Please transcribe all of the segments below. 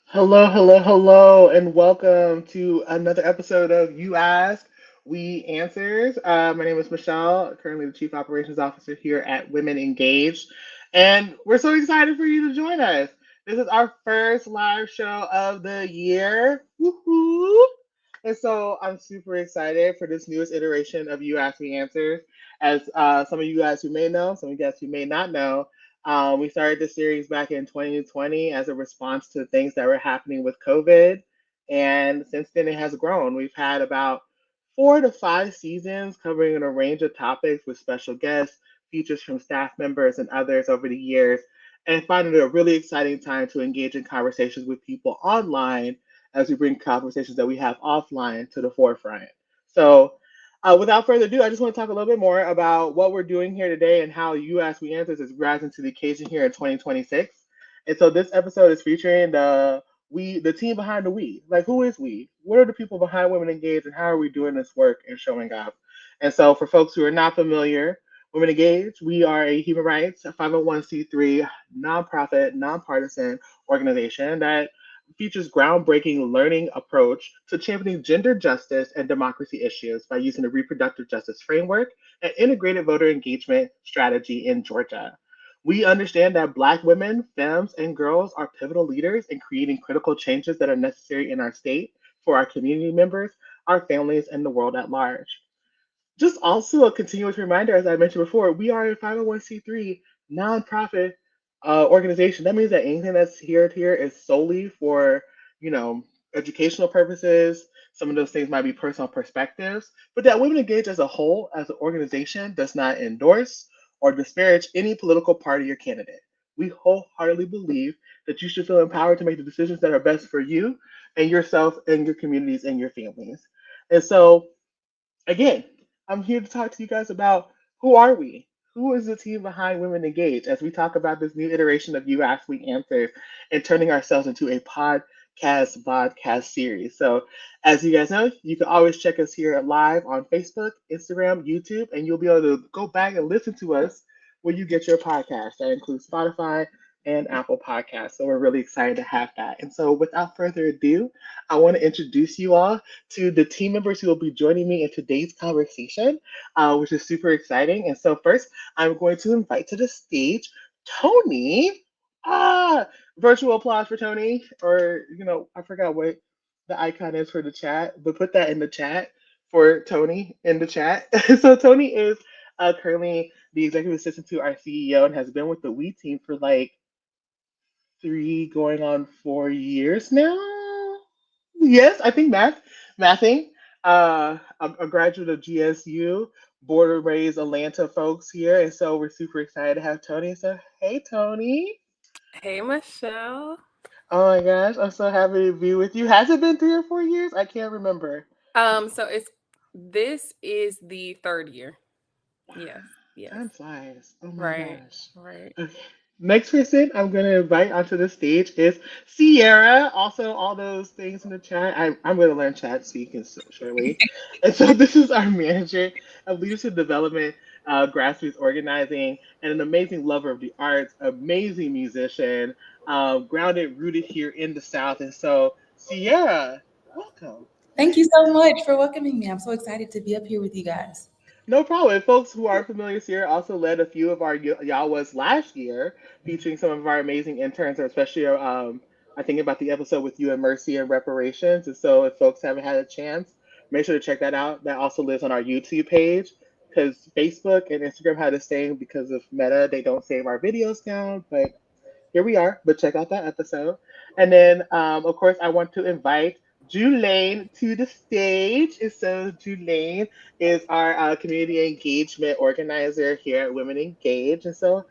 Hello, hello, hello, and welcome to another episode of You Ask, We Answers. My name is Michelle, currently the Chief Operations Officer here at Women Engaged, and we're so excited for you to join us. This is our first live show of the year. Woohoo! And so I'm super excited for this newest iteration of You Ask Me Answers. As some of you guys who may know, some of you guys who may not know, we started this series back in 2020 as a response to things that were happening with COVID. And since then, it has grown. We've had about 4 to 5 seasons covering a range of topics with special guests, features from staff members, and others over the years. And finding it a really exciting time to engage in conversations with people online as we bring conversations that we have offline to the forefront. So, without further ado, I just want to talk a little bit more about what we're doing here today and how You Ask Me Answers is rising to the occasion here in 2026. And so this episode is featuring the team behind the we. Like, who is we? What are the people behind Women Engaged, and how are we doing this work and showing up? And so, for folks who are not familiar, Women Engaged, we are a human rights, a 501c3 nonprofit, nonpartisan organization that features groundbreaking learning approach to championing gender justice and democracy issues by using the reproductive justice framework and integrated voter engagement strategy in Georgia. We understand that Black women, femmes, and girls are pivotal leaders in creating critical changes that are necessary in our state for our community members, our families, and the world at large. Just also a continuous reminder, as I mentioned before, we are a 501c3 nonprofit organization. That means that anything that's here is solely for, you know, educational purposes. Some of those things might be personal perspectives, but that Women Engage as a whole, as an organization, does not endorse or disparage any political party or candidate. We wholeheartedly believe that you should feel empowered to make the decisions that are best for you and yourself and your communities and your families. And so, again, I'm here to talk to you guys about who are we? Who is the team behind Women Engage as we talk about this new iteration of You Ask We Answer and turning ourselves into a podcast series. So, as you guys know, you can always check us here live on Facebook, Instagram, YouTube, and you'll be able to go back and listen to us where you get your podcast. That includes Spotify and Apple Podcasts. So, we're really excited to have that. And so, without further ado, I want to introduce you all to the team members who will be joining me in today's conversation, which is super exciting. And so, first, I'm going to invite to the stage Tony. Ah, virtual applause for Tony, or I forgot what the icon is for the chat, but put that in the chat for Tony in the chat. So, Tony is currently the executive assistant to our CEO and has been with the We team for like 3 going on 4 years now. Yes, I think mathing. A graduate of GSU, border raised Atlanta folks here, and so we're super excited to have Tony. So, hey, Tony. Hey, Michelle. Oh my gosh, I'm so happy to be with you. Has it been 3 or 4 years? I can't remember. So this is the third year. Yes, yes. Time flies. Oh my Right, gosh. right. Okay. Next person I'm going to invite onto the stage is Sierra. Also, all those things in the chat. I'm going to learn chat speak and shortly. And so, this is our manager of leadership development, grassroots organizing, and an amazing lover of the arts, amazing musician, grounded, rooted here in the South. And so, Sierra, welcome. Thank you so much for welcoming me. I'm so excited to be up here with you guys. No problem. And folks who are familiar here also led a few of our Yawas last year, featuring some of our amazing interns, especially I think about the episode with you and Mercy and reparations. And so if folks haven't had a chance, make sure to check that out. That also lives on our YouTube page because Facebook and Instagram had a saying because of Meta, they don't save our videos down, but here we are. But check out that episode. And then, of course, I want to invite Julaine to the stage. And so, Julaine is our community engagement organizer here at Women Engage. And so,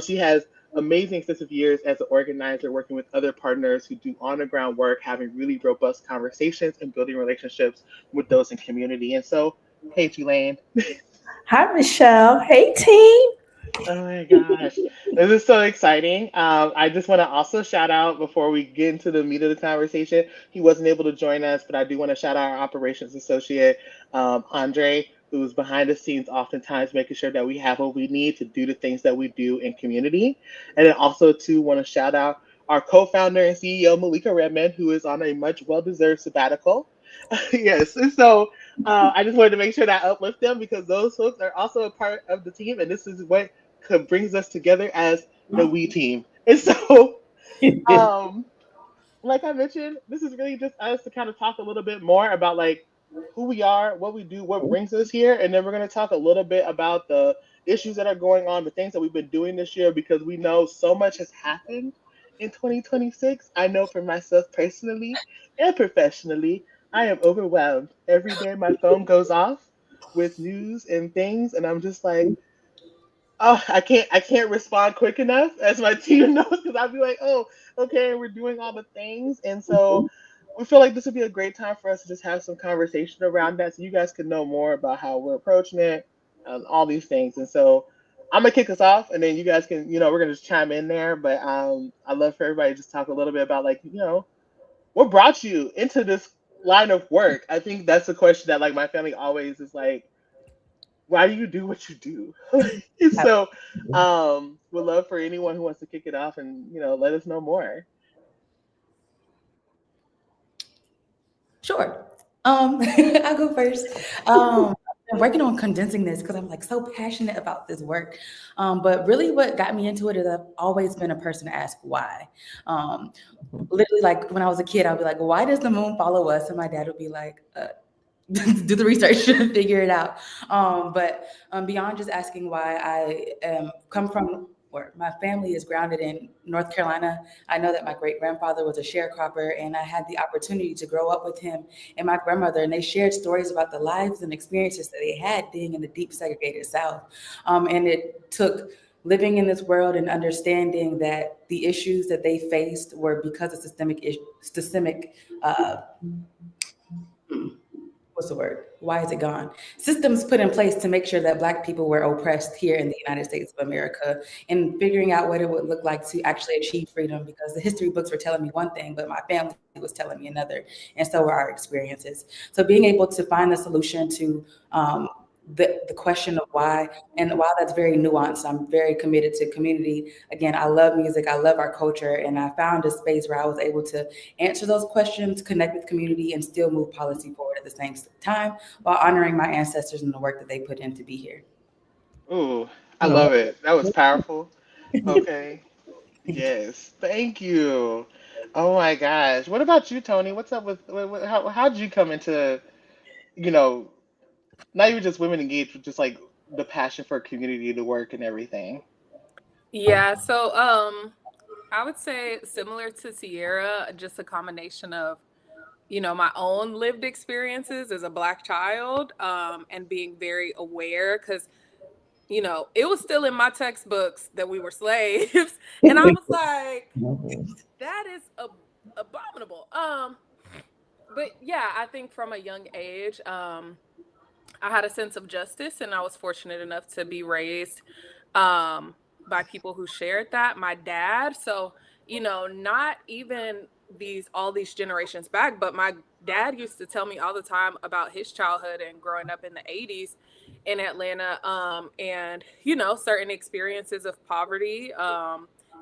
she has amazing extensive years as an organizer, working with other partners who do on the ground work, having really robust conversations and building relationships with those in community. And so, hey, Julaine. Hi, Michelle. Hey, team. Oh my gosh. This is so exciting. I just want to also shout out before we get into the meat of the conversation. He wasn't able to join us, but I do want to shout out our operations associate, Andre, who's behind the scenes, oftentimes making sure that we have what we need to do the things that we do in community. And then also, too, want to shout out our co founder and CEO, Malika Redmond, who is on a much well deserved sabbatical. Yes. And so I just wanted to make sure that I uplift them because those folks are also a part of the team. And this is what brings us together as the we team. And so, um, like I mentioned, this is really just us to kind of talk a little bit more about like who we are, what we do, what brings us here, and then we're going to talk a little bit about the issues that are going on, the things that we've been doing this year, because we know so much has happened in 2026. I know for myself personally and professionally, I am overwhelmed. Every day my phone goes off with news and things, and I'm just like, oh, I can't respond quick enough as my team knows because I'll be like, oh, okay, we're doing all the things. And so we feel like this would be a great time for us to just have some conversation around that so you guys can know more about how we're approaching it, all these things. And so I'm gonna kick us off and then you guys can, we're gonna just chime in there. But I'd love for everybody to just talk a little bit about like, what brought you into this line of work? I think that's the question that like my family always is like, why do you do what you do? So, would love for anyone who wants to kick it off and let us know more. Sure. I'll go first. I'm working on condensing this because I'm like so passionate about this work. But really, what got me into it is I've always been a person to ask why. Um, Literally, like when I was a kid, I'd be like, "Why does the moon follow us?" And my dad would be like, do the research to figure it out. But beyond just asking why, I come from where my family is grounded in North Carolina. I know that my great grandfather was a sharecropper, and I had the opportunity to grow up with him and my grandmother, and they shared stories about the lives and experiences that they had being in the deep segregated South. And it took living in this world and understanding that the issues that they faced were because of systemic uh, what's the word? Why is it gone? Systems put in place to make sure that Black people were oppressed here in the United States of America, and figuring out what it would look like to actually achieve freedom, because the history books were telling me one thing, but my family was telling me another, and so were our experiences. So being able to find the solution to the question of why, and while that's very nuanced, I'm very committed to community. Again, I love music, I love our culture, and I found a space where I was able to answer those questions, connect with community, and still move policy forward at the same time while honoring my ancestors and the work that they put in to be here. Ooh, I love it. That was powerful. Okay. Yes. Thank you. Oh my gosh. What about you, Tony? What's up with how did you come into, you know, not even just women engaged, but just like the passion for community, the work and everything? Yeah, so I would say similar to Sierra, just a combination of, my own lived experiences as a Black child, and being very aware because, it was still in my textbooks that we were slaves. And I was like, that is abominable. But yeah, I think from a young age, I had a sense of justice, and I was fortunate enough to be raised by people who shared that. My dad, so not even all these generations back, but my dad used to tell me all the time about his childhood and growing up in the '80s in Atlanta, and certain experiences of poverty.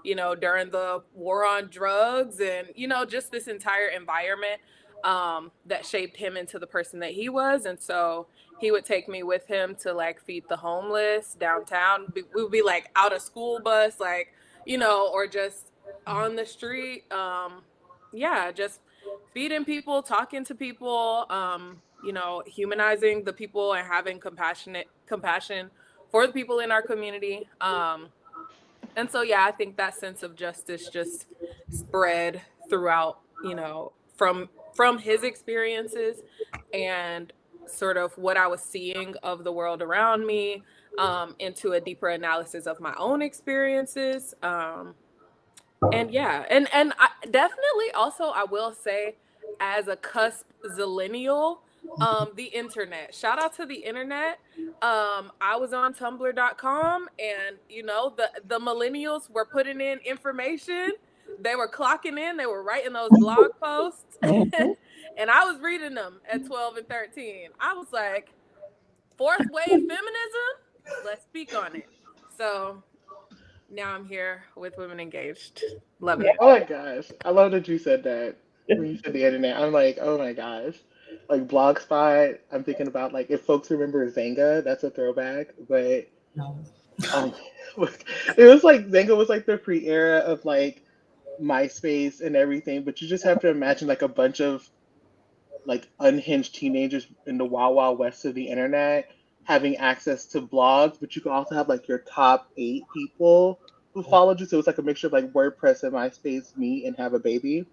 During the war on drugs, and just this entire environment that shaped him into the person that he was. And so he would take me with him to like feed the homeless downtown. We would be like out of school bus, like, or just on the street. Yeah, just feeding people, talking to people, humanizing the people and having compassion for the people in our community. And so, yeah, I think that sense of justice just spread throughout, from his experiences and sort of what I was seeing of the world around me, into a deeper analysis of my own experiences. And yeah, and I definitely also, I will say, as a cusp zillennial, The internet. Shout out to the internet. I was on tumblr.com, and the millennials were putting in information. They were clocking in, they were writing those blog posts. And I was reading them at 12 and 13. I was like, fourth wave feminism? Let's speak on it. So now I'm here with Women Engaged. Love it. Oh my gosh. I love that you said that. When you said the internet, I'm like, oh my gosh. Like Blogspot, I'm thinking about like if folks remember Zanga, that's a throwback. But No. um it was like Zanga was like the pre-era of like MySpace and everything, but you just have to imagine like a bunch of like unhinged teenagers in the wild wild west of the internet having access to blogs, but you can also have like your top 8 people who followed you. So it's like a mixture of like WordPress and MySpace meet and have a baby.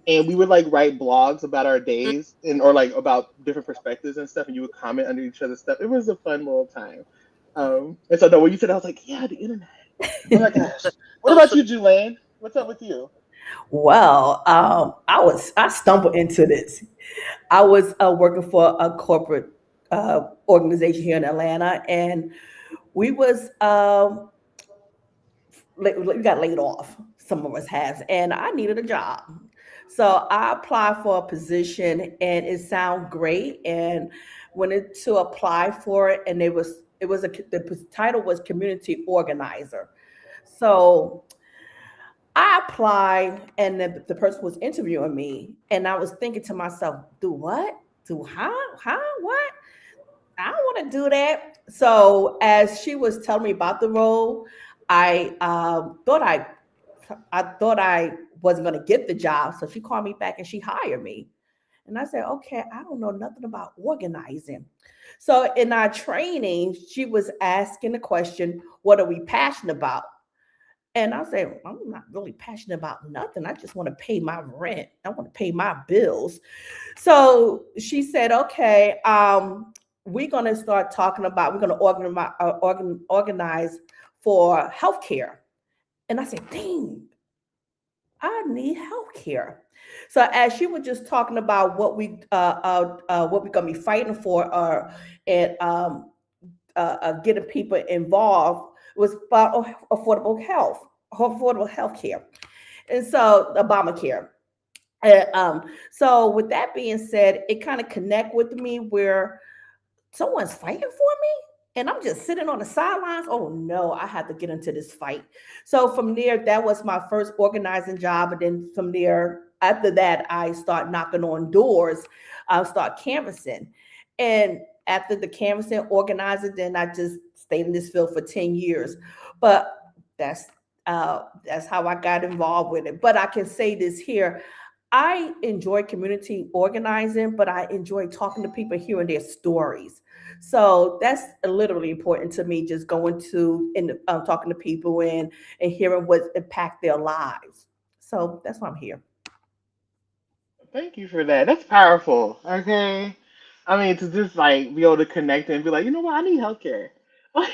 And we would like write blogs about our days and or like about different perspectives and stuff, and you would comment under each other's stuff. It was a fun little time. And so no, when you said, I was like, yeah, the internet. Oh my gosh. What about you, Julaine? What's up with you? Well, I stumbled into this. I was working for a corporate organization here in Atlanta, and we was we got laid off. Some of us has, and I needed a job, so I applied for a position, and it sounded great. And went to apply for it, and the title was community organizer. So I applied, and the person was interviewing me, and I was thinking to myself, do what? Do how, what? I don't want to do that. So as she was telling me about the role, I thought I wasn't going to get the job. So she called me back and she hired me. And I said, okay, I don't know nothing about organizing. So in our training, she was asking the question, what are we passionate about? And I said, I'm not really passionate about nothing. I just want to pay my rent. I want to pay my bills. So she said, okay, we're going to start talking about, we're going to organize for healthcare. And I said, dang, I need healthcare. So as she was just talking about what we're going to be fighting for, and getting people involved, was about affordable health care, and so Obamacare. So with that being said, it kind of connect with me where someone's fighting for me and I'm just sitting on the sidelines. Oh no, I had to get into this fight. So from there, that was my first organizing job. And then from there, after that, I start knocking on doors. I start canvassing. And after the canvassing, organizing, then I just stayed in this field for 10 years. But that's how I got involved with it. But I can say this here. I enjoy community organizing, but I enjoy talking to people, hearing their stories. So that's literally important to me, just going to and talking to people and hearing what impact their lives. So that's why I'm here. Thank you for that. That's powerful. Okay. I mean, to just like be able to connect and be like, you know what, I need healthcare. What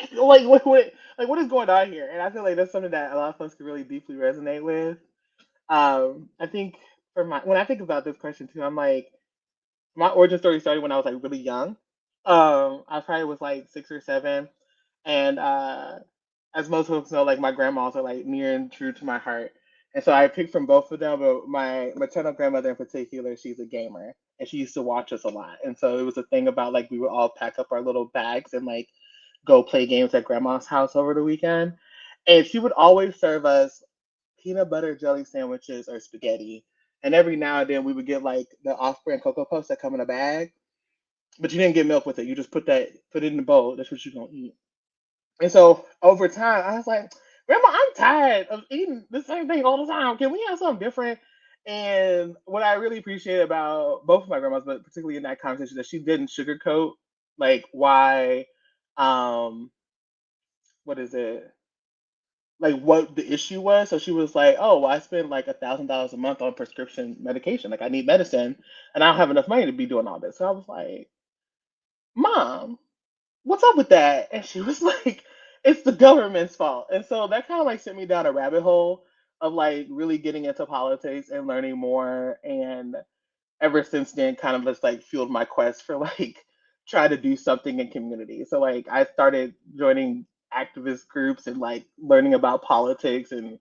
is going on here? And I feel like that's something that a lot of folks can really deeply resonate with. I think when I think about this question too, I'm like, my origin story started when I was like really young. I probably was like 6 or 7, and as most folks know, like my grandmas are like near and true to my heart. And so I picked from both of them, but my maternal grandmother in particular, she's a gamer and she used to watch us a lot. And so it was a thing about like we would all pack up our little bags and like go play games at grandma's house over the weekend. And she would always serve us peanut butter jelly sandwiches or spaghetti. And every now and then we would get like the off-brand Cocoa Puffs that come in a bag, but you didn't get milk with it. You just put it in the bowl. That's what you're gonna eat. And so over time, I was like, Grandma, I'm tired of eating the same thing all the time. Can we have something different? And what I really appreciate about both of my grandmas, but particularly in that conversation, that she didn't sugarcoat like why, um, what is it? Like what the issue was. So she was like, "Oh, well, I spend like $1,000 a month on prescription medication. Like I need medicine, and I don't have enough money to be doing all this." So I was like, "Mom, what's up with that?" And she was like, "It's the government's fault." And so that kind of like sent me down a rabbit hole of like really getting into politics and learning more. And ever since then kind of just like fueled my quest for like try to do something in community. So like I started joining activist groups and like learning about politics, and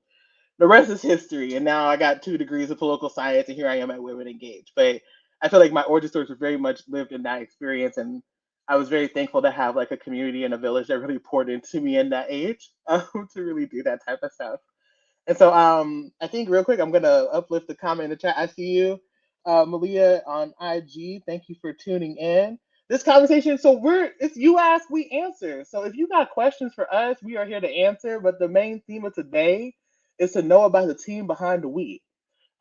the rest is history. And now I got 2 degrees of political science, and here I am at Women Engage. But I feel like my origin stories were very much lived in that experience, and I was very thankful to have like a community and a village that really poured into me in that age to really do that type of stuff. And so I think real quick, I'm gonna uplift the comment in the chat. I see you, Malia on IG. Thank you for tuning in. This conversation, so it's you ask, we answer. So if you got questions for us, we are here to answer. But the main theme of today is to know about the team behind the we.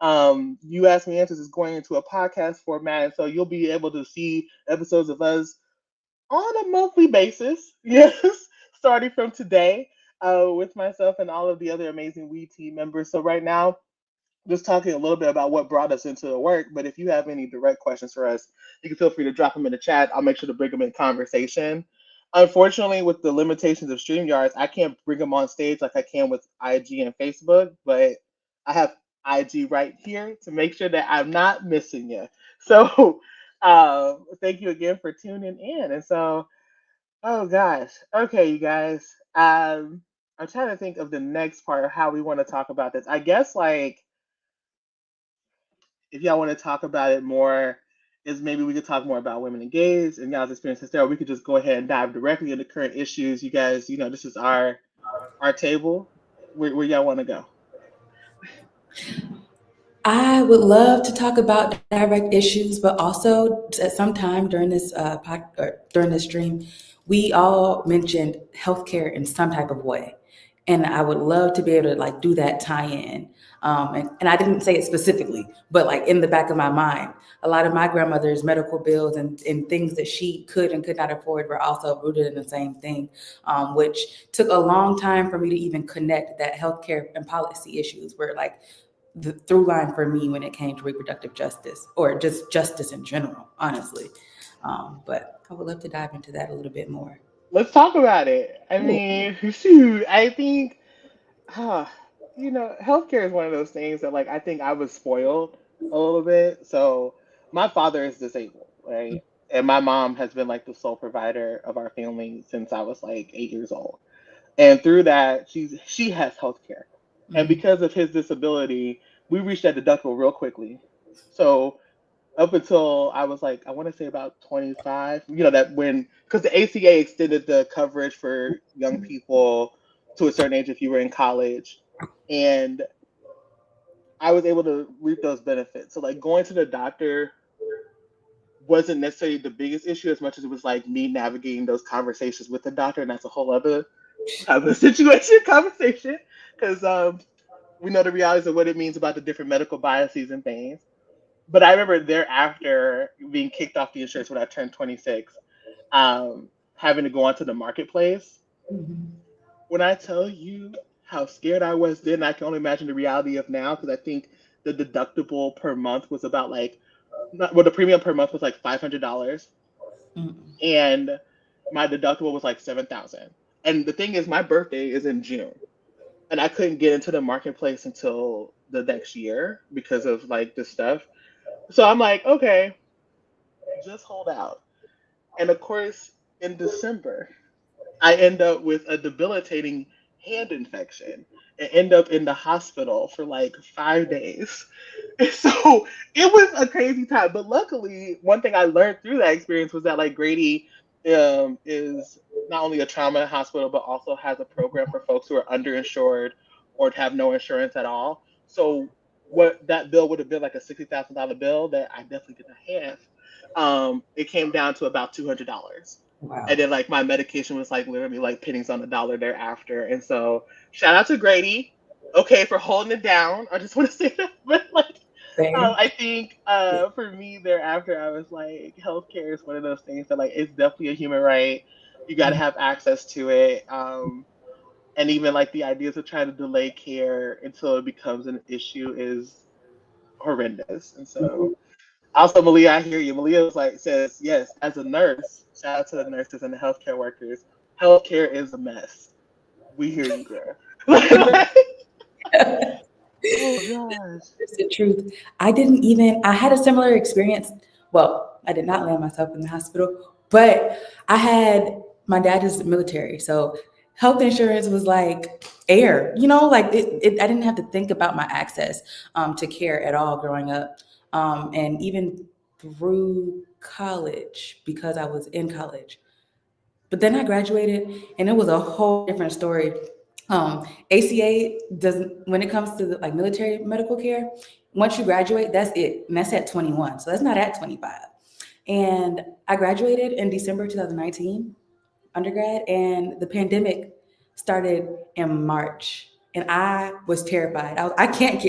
You Ask Me Answers is going into a podcast format, and so you'll be able to see episodes of us on a monthly basis. Yes, starting from today, with myself and all of the other amazing We team members. So right now, just talking a little bit about what brought us into the work. But if you have any direct questions for us, you can feel free to drop them in the chat. I'll make sure to bring them in conversation. Unfortunately, with the limitations of StreamYards, I can't bring them on stage like I can with IG and Facebook, but I have IG right here to make sure that I'm not missing you. So thank you again for tuning in. And so, oh gosh, okay, you guys. I'm trying to think of the next part of how we want to talk about this. I guess like if y'all want to talk about it more, is maybe we could talk more about Women Engaged and y'all's experiences there. Or we could just go ahead and dive directly into current issues. You guys, this is our table. Where y'all want to go? I would love to talk about direct issues, but also at some time during this during this stream, we all mentioned healthcare in some type of way, and I would love to be able to like do that tie-in. And I didn't say it specifically, but like in the back of my mind, a lot of my grandmother's medical bills and things that she could and could not afford were also rooted in the same thing, which took a long time for me to even connect that healthcare and policy issues were like the through line for me when it came to reproductive justice or just justice in general, honestly. But I would love to dive into that a little bit more. Let's talk about it. I mean, shoot, I think, healthcare is one of those things that, like, I think I was spoiled a little bit. So, my father is disabled, right? And my mom has been like the sole provider of our family since I was like 8 years old. And through that, she has healthcare. And because of his disability, we reached that deductible real quickly. So up until I was like, I want to say about 25, that when, because the ACA extended the coverage for young people to a certain age if you were in college. And I was able to reap those benefits. So, like, going to the doctor wasn't necessarily the biggest issue as much as it was like me navigating those conversations with the doctor. And that's a whole other type of conversation, because we know the realities of what it means about the different medical biases and things. But I remember thereafter being kicked off the insurance when I turned 26, having to go onto the marketplace. When I tell you how scared I was then, I can only imagine the reality of now, because I think the deductible per month was about like, the premium per month was like $500, and my deductible was like $7,000. And the thing is, my birthday is in June, and I couldn't get into the marketplace until the next year because of like this stuff. So I'm like, okay, just hold out. And of course, in December, I end up with a debilitating hand infection and end up in the hospital for like 5 days. So it was a crazy time. But luckily, one thing I learned through that experience was that like Grady is not only a trauma hospital, but also has a program for folks who are underinsured or have no insurance at all. So what that bill would have been, like a $60,000 bill that I definitely didn't have, it came down to about $200. Wow. And then like my medication was like literally like pennies on the dollar thereafter. And so shout out to Grady, okay, for holding it down. I just want to say that. But like, I think for me thereafter, I was like, healthcare is one of those things that like it's definitely a human right. You got to have access to it. And even like the ideas of trying to delay care until it becomes an issue is horrendous. And so also, Malia, I hear you. Malia says, yes, as a nurse, shout out to the nurses and the healthcare workers. Healthcare is a mess. We hear you, girl. Oh gosh. It's the truth. I had a similar experience. Well, I did not land myself in the hospital, but my dad is military. So health insurance was like air, like I didn't have to think about my access to care at all growing up. And even through college, because I was in college. But then I graduated, and it was a whole different story. ACA doesn't, when it comes to like military medical care, once you graduate, that's it, and that's at 21. So that's not at 25. And I graduated in December 2019, undergrad, and the pandemic started in March. And I was terrified. I can't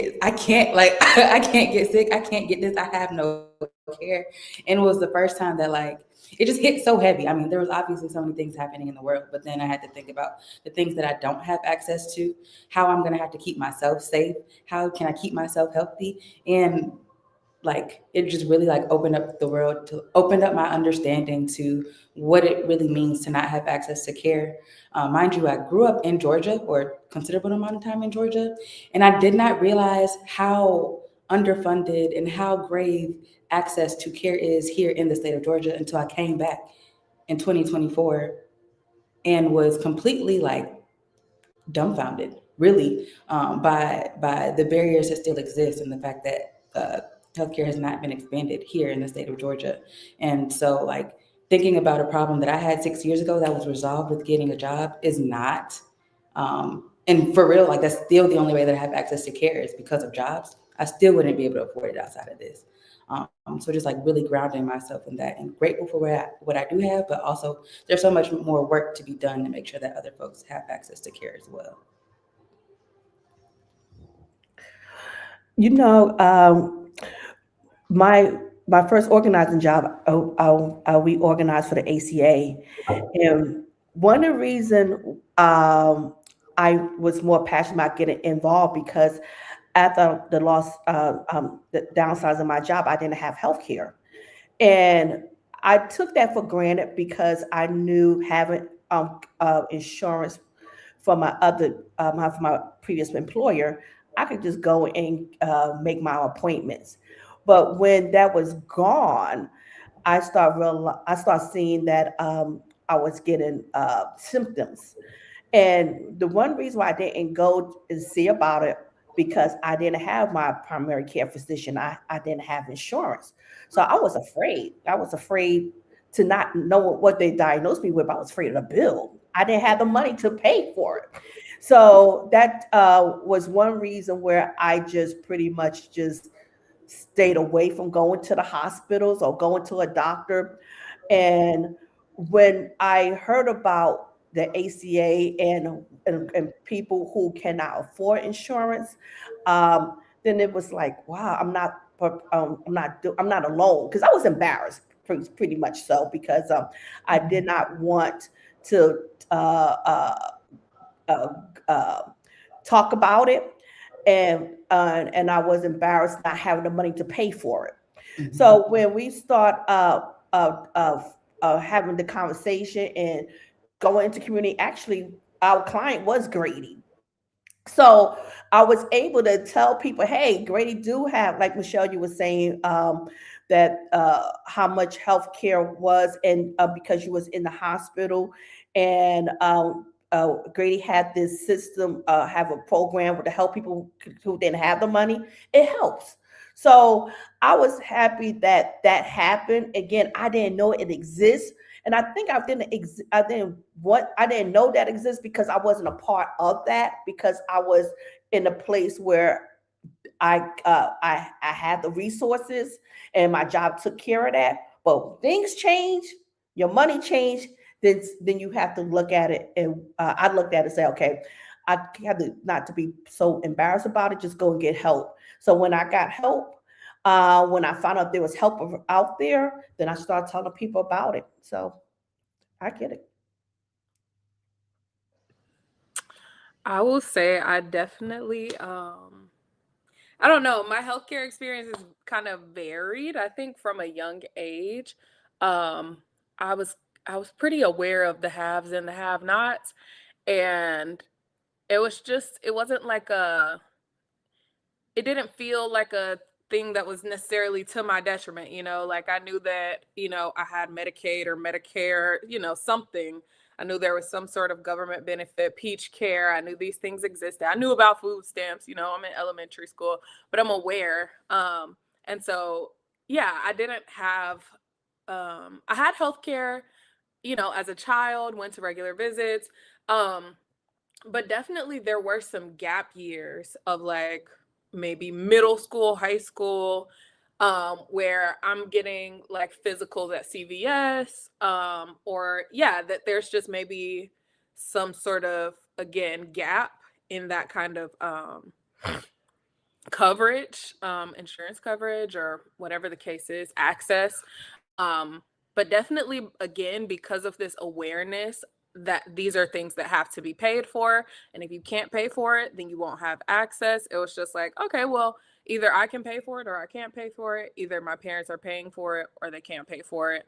like, I can't get sick. I can't get this. I have no care. And it was the first time that like, it just hit so heavy. I mean, there was obviously so many things happening in the world, but then I had to think about the things that I don't have access to, how I'm going to have to keep myself safe, how can I keep myself healthy, and like it just really like opened up my understanding to what it really means to not have access to care. Mind you, I grew up in Georgia, or considerable amount of time in Georgia, and I did not realize how underfunded and how grave access to care is here in the state of Georgia until I came back in 2024 and was completely like dumbfounded, really, by the barriers that still exist and the fact that healthcare has not been expanded here in the state of Georgia. And so, like, thinking about a problem that I had 6 years ago that was resolved with getting a job is not. And for real, like, that's still the only way that I have access to care is because of jobs. I still wouldn't be able to afford it outside of this. So just like really grounding myself in that and grateful for what I do have, but also there's so much more work to be done to make sure that other folks have access to care as well. You know, my my first organizing job, we organized for the ACA, and one of the reason I was more passionate about getting involved because after the downsides of my job, I didn't have health care. And I took that for granted because I knew having insurance for for my previous employer, I could just go and make my appointments. But when that was gone, I start seeing that I was getting symptoms, and the one reason why I didn't go and see about it because I didn't have my primary care physician. I didn't have insurance. So I was afraid. I was afraid to not know what they diagnosed me with. I was afraid of the bill. I didn't have the money to pay for it. So that was one reason where I just pretty much just stayed away from going to the hospitals or going to a doctor. And when I heard about the ACA and people who cannot afford insurance, then it was like, wow, I'm not alone because I was embarrassed, pretty much so, because I did not want to uh, uh, talk about it, and I was embarrassed not having the money to pay for it. Mhm. So when we start having the conversation and going into community, actually, our client was Grady. So I was able to tell people, hey, Grady do have, like Michelle, you were saying, that how much health care was, and because you was in the hospital, and Grady had this system, have a program to help people who didn't have the money. It helps. So I was happy that that happened. Again, I didn't know it exists, and I think I didn't know that exists because I wasn't a part of that, because I was in a place where I had the resources and my job took care of that. But when things change, your money change, then you have to look at it, and I looked at it and say, okay, I have to not to be so embarrassed about it. Just go and get help. So when I got help, when I found out there was help out there, then I started telling people about it. So I get it. I will say I definitely I don't know, my healthcare experience is kind of varied. I think from a young age, um I was I was pretty aware of the haves and the have-nots, and it wasn't like a it didn't feel like a thing that was necessarily to my detriment, like I knew that, I had Medicaid or Medicare, something. I knew there was some sort of government benefit, Peach Care. I knew these things existed. I knew about food stamps, I'm in elementary school, but I'm aware. And so, yeah, I didn't have, I had healthcare, as a child, went to regular visits. Um, but definitely there were some gap years of like maybe middle school, high school, where I'm getting like physicals at CVS, or yeah, that there's just maybe some sort of, again, gap in that kind of coverage, insurance coverage, or whatever the case is, access. Um, but definitely, again, because of this awareness that these are things that have to be paid for. And if you can't pay for it, then you won't have access. It was just like, okay, well, either I can pay for it or I can't pay for it. Either my parents are paying for it or they can't pay for it.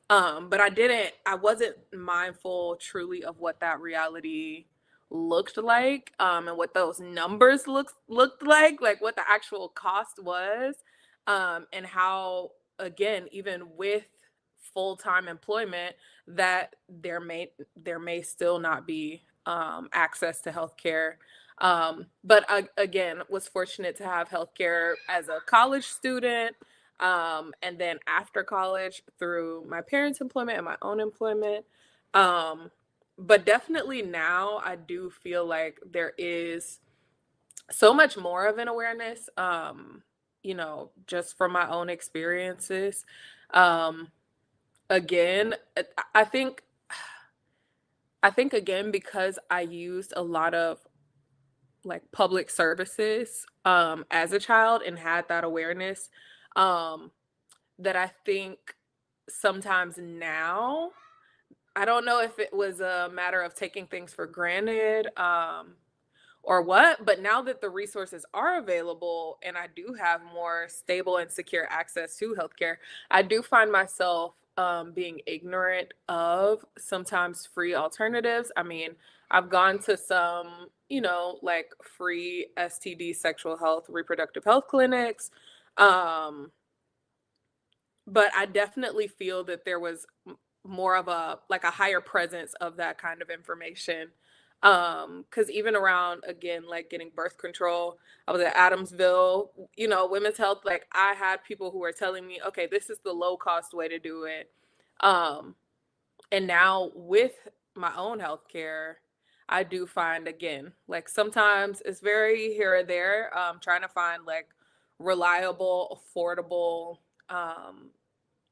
But I wasn't mindful truly of what that reality looked like, and what those numbers looked like what the actual cost was, and how, again, even with full-time employment, that there may still not be access to healthcare. But I, again, was fortunate to have healthcare as a college student, and then after college through my parents' employment and my own employment. But definitely now I do feel like there is so much more of an awareness, just from my own experiences. Um, again, I think again, because I used a lot of like public services as a child and had that awareness, um, that I think sometimes now, I don't know if it was a matter of taking things for granted, or what, but now that the resources are available and I do have more stable and secure access to healthcare, I do find myself being ignorant of sometimes free alternatives. I mean, I've gone to some, like free STD, sexual health, reproductive health clinics. Um, but I definitely feel that there was more of a like a higher presence of that kind of information, because even around, again, like getting birth control, I was at Adamsville, women's health, like I had people who were telling me, okay, this is the low cost way to do it. um and now with my own healthcare, I do find, again, like sometimes it's very here or there, trying to find like reliable, affordable,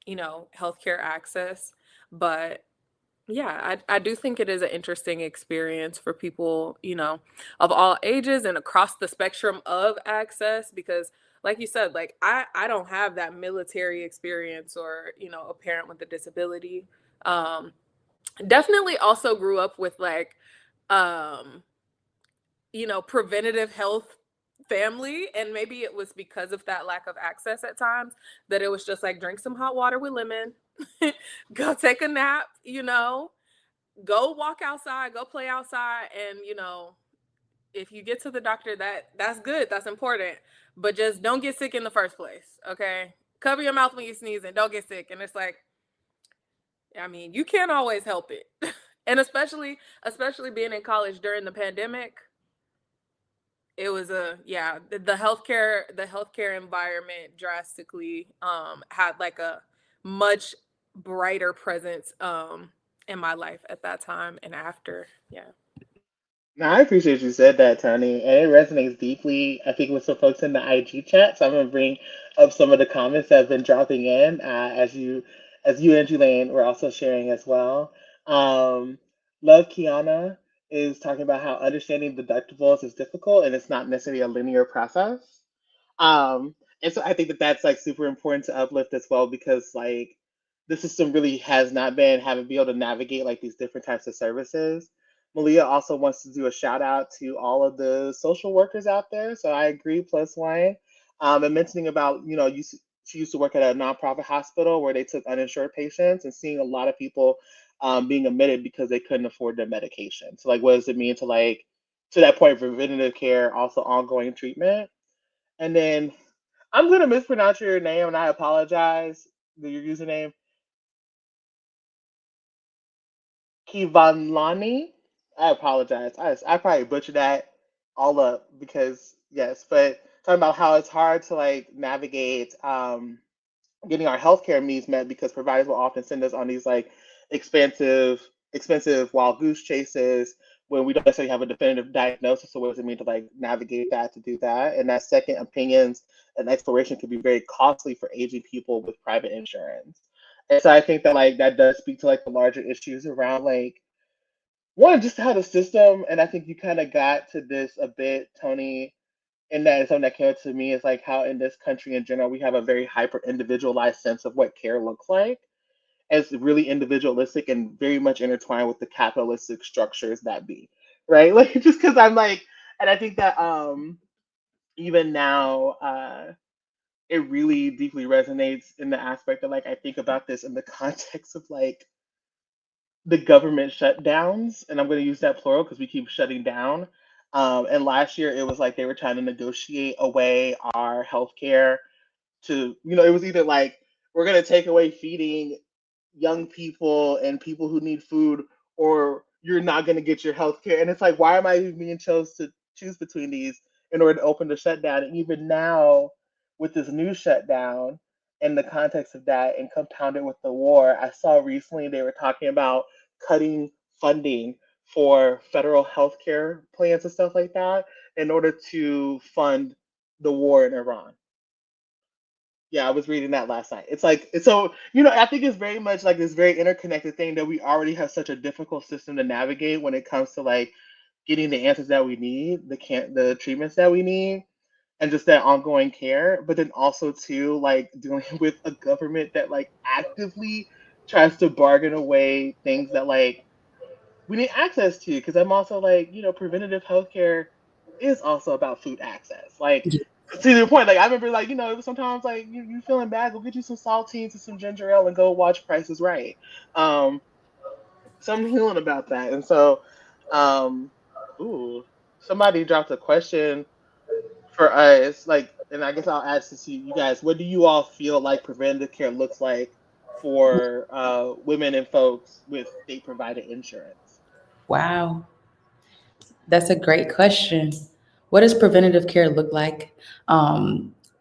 healthcare access. But yeah, I do think it is an interesting experience for people, of all ages and across the spectrum of access, because like you said, like I don't have that military experience or, a parent with a disability. Um, Definitely also grew up with like, um, preventative health family. And maybe it was because of that lack of access at times that it was just like drink some hot water with lemon, go take a nap, go walk outside, go play outside. And, if you get to the doctor, that's good. That's important. But just don't get sick in the first place. Okay. Cover your mouth when you sneeze and don't get sick. And it's like, I mean, you can't always help it. And especially being in college during the pandemic, it was the healthcare environment drastically had like a much brighter presence in my life at that time and after. Yeah. Now, I appreciate you said that, Tony, and it resonates deeply, I think, with some folks in the IG chat. So I'm going to bring up some of the comments that have been dropping in, as you and Julaine were also sharing as well. Um, Love Kiana is talking about how understanding deductibles is difficult and it's not necessarily a linear process. And so I think that that's like super important to uplift as well, because like the system really has not been having be able to navigate like these different types of services. Malia also wants to do a shout out to all of the social workers out there. So I agree, plus one. And mentioning about, she used to work at a nonprofit hospital where they took uninsured patients and seeing a lot of people being admitted because they couldn't afford their medication. So, like, what does it mean to, like, to that point, preventative care, also ongoing treatment? And then I'm gonna mispronounce your name, and I apologize. Your username, Kivanlani. I apologize. I probably butchered that all up because yes, but talking about how it's hard to like navigate getting our healthcare needs met because providers will often send us on these like expensive wild goose chases when we don't necessarily have a definitive diagnosis. So what does it mean to like navigate that to do that? And that second opinions and exploration can be very costly for aging people with private insurance. And so I think that like that does speak to like the larger issues around like one, just how the system, and I think you kind of got to this a bit, Tony, and that is something that came up to me is like how in this country in general we have a very hyper individualized sense of what care looks like as really individualistic and very much intertwined with the capitalistic structures that be right. Like just because I'm like, and I think that even now it really deeply resonates in the aspect of like I think about this in the context of like the government shutdowns, and I'm going to use that plural because we keep shutting down. And last year it was like they were trying to negotiate away our healthcare to, it was either like we're going to take away feeding young people and people who need food, or you're not going to get your health care. And it's like, why am I even being chose to choose between these in order to open the shutdown? And even now, with this new shutdown, in the context of that, and compounded with the war, I saw recently they were talking about cutting funding for federal health care plans and stuff like that in order to fund the war in Iran. Yeah, I was reading that last night. It's like it's so I think it's very much like this very interconnected thing that we already have such a difficult system to navigate when it comes to like getting the answers that we need, the treatments that we need, and just that ongoing care. But then also too like dealing with a government that like actively tries to bargain away things that like we need access to. Because I'm also like preventative healthcare is also about food access. Like to your point, like I remember, like it was sometimes like you feeling bad, go get you some saltines and some ginger ale and go watch Price is Right. Um, Something healing about that, and so, um, ooh, somebody dropped a question for us, like, and I guess I'll ask this to you guys: what do you all feel like preventative care looks like for women and folks with state provided insurance? Wow, that's a great question. What does preventative care look like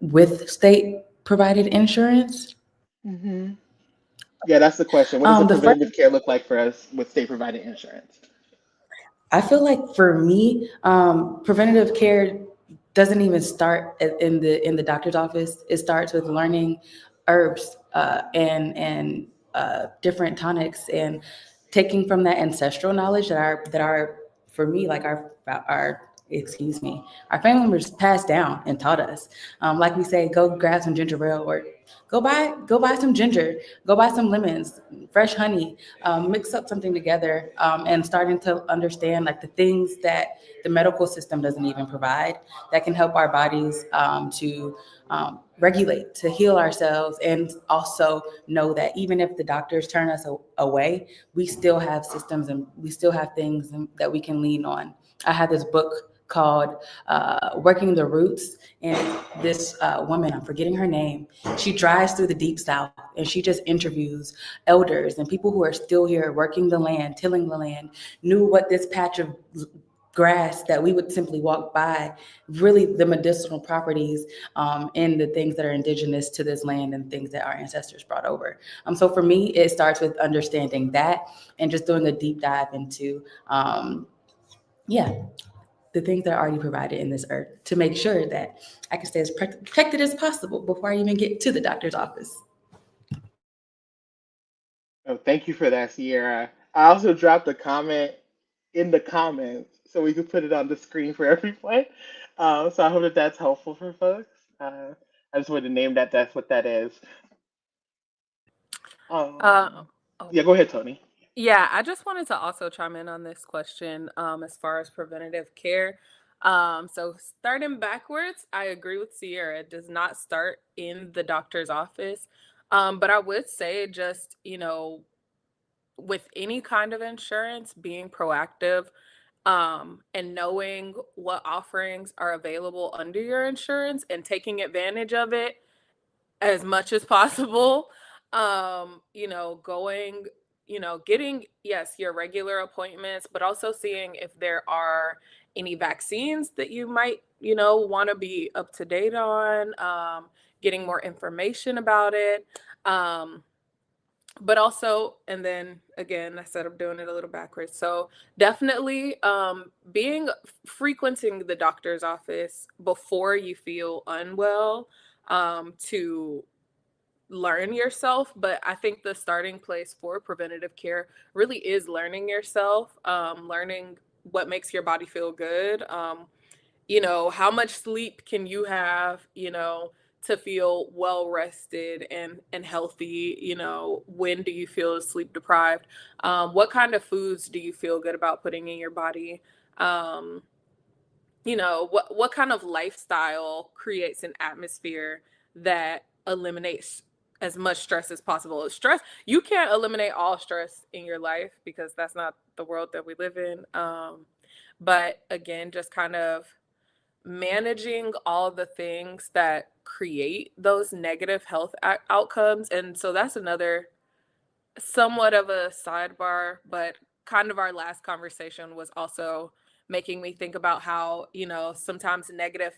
with state provided insurance? Hmm. Yeah, that's the question. What does the The first, preventative care look like for us with state provided insurance? I feel like for me, preventative care doesn't even start in the doctor's office. It starts with learning herbs and different tonics and taking from that ancestral knowledge that our for me like our excuse me, our family members passed down and taught us. Like we say, go grab some ginger ale or go buy some ginger, go buy some lemons, fresh honey, mix up something together, and starting to understand like the things that the medical system doesn't even provide that can help our bodies to regulate, to heal ourselves, and also know that even if the doctors turn us away, we still have systems and we still have things that we can lean on. I had this book called Working the Roots, and this woman, I'm forgetting her name, she drives through the deep south and she just interviews elders and people who are still here working the land, tilling the land, knew what this patch of grass that we would simply walk by, really the medicinal properties and the things that are indigenous to this land and things that our ancestors brought over. So for me, it starts with understanding that and just doing a deep dive into, yeah, the things that are already provided in this earth to make sure that I can stay as protected as possible before I even get to the doctor's office. Oh, thank you for that, Sierra. I also dropped a comment in the comments so we could put it on the screen for everyone. So I hope that that's helpful for folks. I just wanted to name that. That's what that is. Uh, oh, Yeah, go ahead, Tony. yeah, I just wanted to also chime in on this question as far as preventative care. So starting backwards, I agree with Sierra. It does not start in the doctor's office. But I would say just, with any kind of insurance, being proactive and knowing what offerings are available under your insurance and taking advantage of it as much as possible. Going, getting, yes, your regular appointments, but also seeing if there are any vaccines that you might, want to be up to date on, getting more information about it. But also, and then again, I said I'm doing it a little backwards. So definitely frequenting the doctor's office before you feel unwell, to learn yourself. But I think the starting place for preventative care really is learning yourself, learning what makes your body feel good. How much sleep can you have, to feel well rested and healthy? When do you feel sleep deprived? What kind of foods do you feel good about putting in your body? um, what kind of lifestyle creates an atmosphere that eliminates as much stress as possible? Stress, you can't eliminate all stress in your life because that's not the world that we live in. But again, just kind of managing all the things that create those negative health outcomes. And so that's another somewhat of a sidebar, but kind of our last conversation was also making me think about how, sometimes negative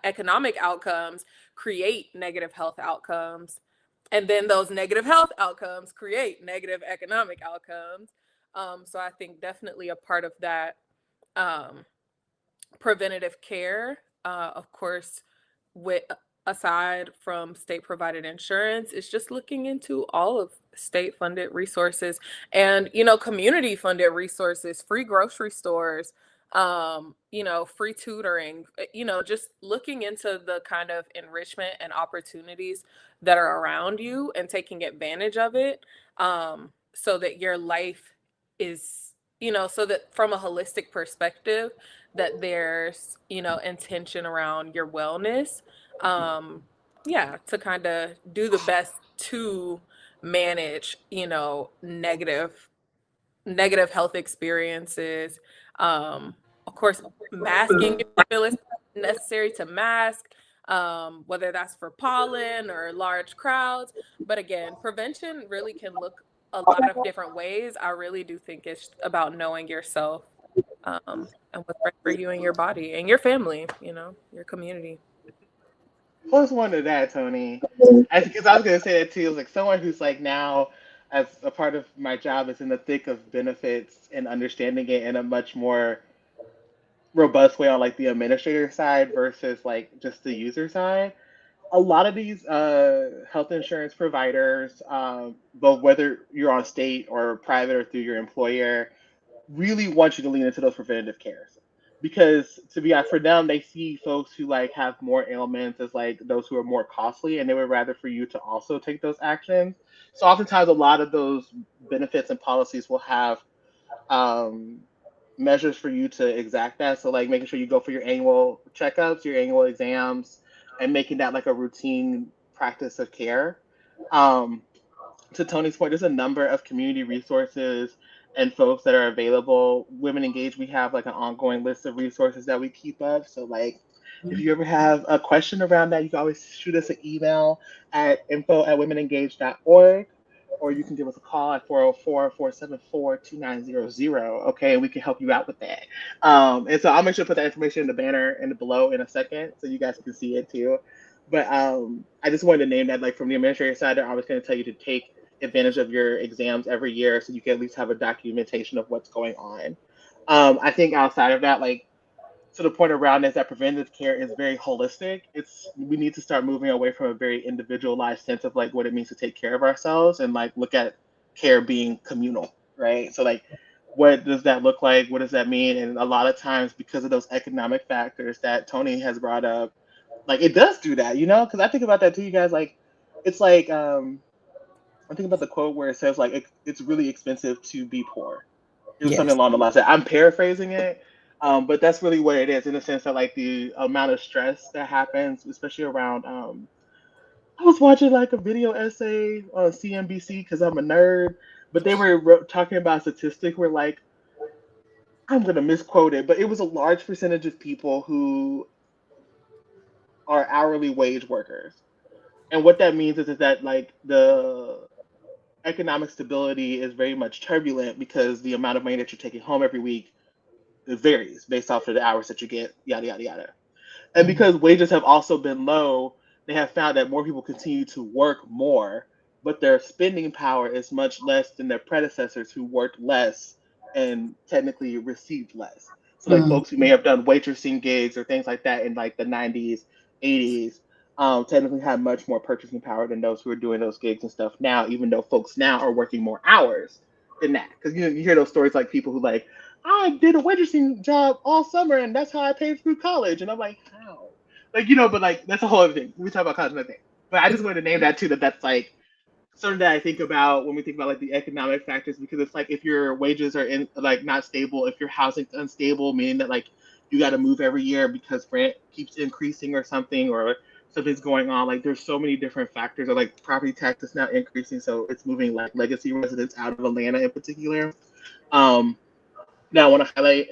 economic outcomes create negative health outcomes. And then those negative health outcomes create negative economic outcomes. So I think definitely a part of that, um, preventative care, of course, with aside from state provided insurance, is just looking into all of state funded resources and community funded resources, free grocery stores, free tutoring, just looking into the kind of enrichment and opportunities that are around you and taking advantage of it, so that your life is, so that from a holistic perspective, that there's, intention around your wellness. Yeah, to kind of do the best to manage, negative health experiences. Of course, masking if you feel it's necessary to mask, whether that's for pollen or large crowds. But again, prevention really can look a lot of different ways. I really do think it's about knowing yourself, and what's right for you and your body and your family, your community. Plus one to that, Tony. Because I was gonna say that too. Like someone who's like now, as a part of my job, is in the thick of benefits and understanding it in a much more robust way on like the administrator side versus like just the user side. A lot of these health insurance providers, both whether you're on state or private or through your employer, really want you to lean into those preventative cares because to be honest, for them, they see folks who like have more ailments as like those who are more costly, and they would rather for you to also take those actions. So oftentimes, a lot of those benefits and policies will have um, measures for you to exact that. So like making sure you go for your annual checkups, your annual exams, and making that like a routine practice of care. Um, to Tony's point, there's a number of community resources and folks that are available. Women Engage, we have like an ongoing list of resources that we keep up. So like if you ever have a question around that, you can always shoot us an email at info@womenengage.org, or you can give us a call at 404-474-2900. Okay, and we can help you out with that. And so I'll make sure to put that information in the banner and below in a second so you guys can see it too. But I just wanted to name that, like from the administrative side, they're always going to tell you to take advantage of your exams every year so you can at least have a documentation of what's going on. I think outside of that, like to the point around is that preventative care is very holistic. It's we need to start moving away from a very individualized sense of like what it means to take care of ourselves and like look at care being communal, right? So like what does that look like? What does that mean? And a lot of times because of those economic factors that Tony has brought up, like it does do that, because I think about that too, you guys. Like it's like I think about the quote where it says like it's really expensive to be poor. It was something Yes. along the lines that I'm paraphrasing it, but that's really what it is in the sense that like the amount of stress that happens, especially around. I was watching like a video essay on CNBC because I'm a nerd, but they were talking about a statistic where like I'm going to misquote it, but it was a large percentage of people who are hourly wage workers. And what that means is that like the economic stability is very much turbulent because the amount of money that you're taking home every week, it varies based off of the hours that you get, yada yada yada. And Mhm. because wages have also been low, they have found that more people continue to work more, but their spending power is much less than their predecessors who worked less and technically received less. So like Mhm. folks who may have done waitressing gigs or things like that in like the 90s, 80s, technically had much more purchasing power than those who are doing those gigs and stuff now, even though folks now are working more hours than that. Because you hear those stories like people who like, I did a waitressing job all summer and that's how I paid through college. And I'm like, how? Like, but like that's a whole other thing. We talk about college another thing. But I just wanted to name that too, that's like something that I think about when we think about like the economic factors, because it's like if your wages are in like not stable, if your housing's unstable, meaning that like you got to move every year because rent keeps increasing or something, or something's going on. Like there's so many different factors, or like property taxes now increasing, so it's moving like legacy residents out of Atlanta in particular. Um, Now I want to highlight.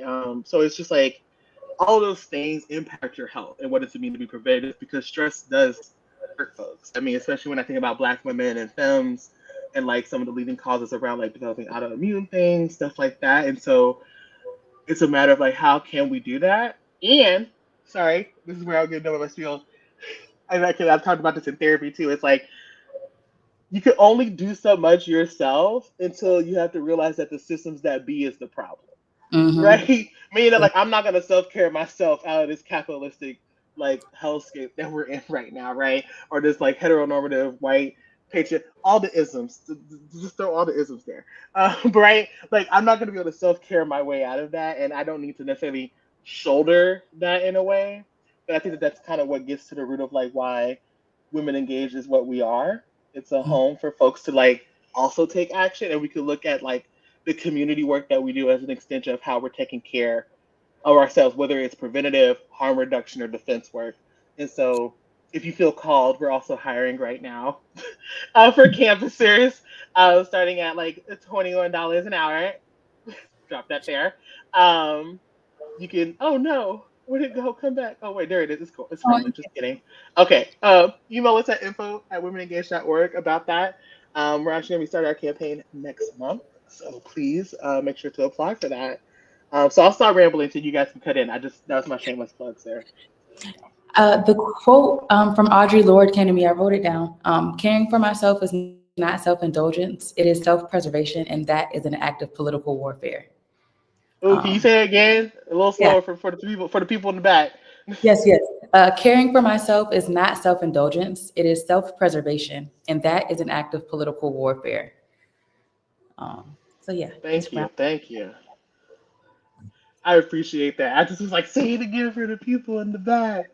So it's just like all those things impact your health and what does it mean to be preventative, because stress does hurt folks. I mean, especially when I think about Black women and femmes and like some of the leading causes around like developing autoimmune things, stuff like that. And so it's a matter of like how can we do that? And sorry, this is where I'll get done with my spiel. I've talked about this in therapy too. It's like you can only do so much yourself until you have to realize that the systems that be is the problem, Mhm. right? Meaning that like I'm not gonna self care myself out of this capitalistic like hellscape that we're in right now, right? Or this like heteronormative white patriot, all the isms, just throw all the isms there, right? Like I'm not gonna be able to self care my way out of that, and I don't need to necessarily shoulder that in a way. But I think that that's kind of what gets to the root of like why women engaged is what we are. It's a home for folks to like also take action, and we could look at like the community work that we do as an extension of how we're taking care of ourselves, whether it's preventative, harm reduction, or defense work. And so, if you feel called, we're also hiring right now for campusers, starting at like $21 an hour. Drop that there. Um, you can. Oh no, where'd it go? Come back. Oh wait, there it is. It's cool. It's Oh, fine. Just kidding. Okay. Email us at info@womenengaged.org about that. We're actually gonna be starting our campaign next month, so please make sure to apply for that. So I'll start rambling so you guys can cut in. That was my shameless plugs there. The quote from Audre Lorde came to me. I wrote it down. Caring for myself is not self-indulgence. It is self-preservation, and that is an act of political warfare. Oh, can you Um, say it again? A little yeah. slower for the people in the back. Yes, yes. Caring for myself is not self-indulgence. It is self-preservation, and that is an act of political warfare. So yeah, Thank just you. round. Thank you. I appreciate that. I just was like, say it again for the people in the back.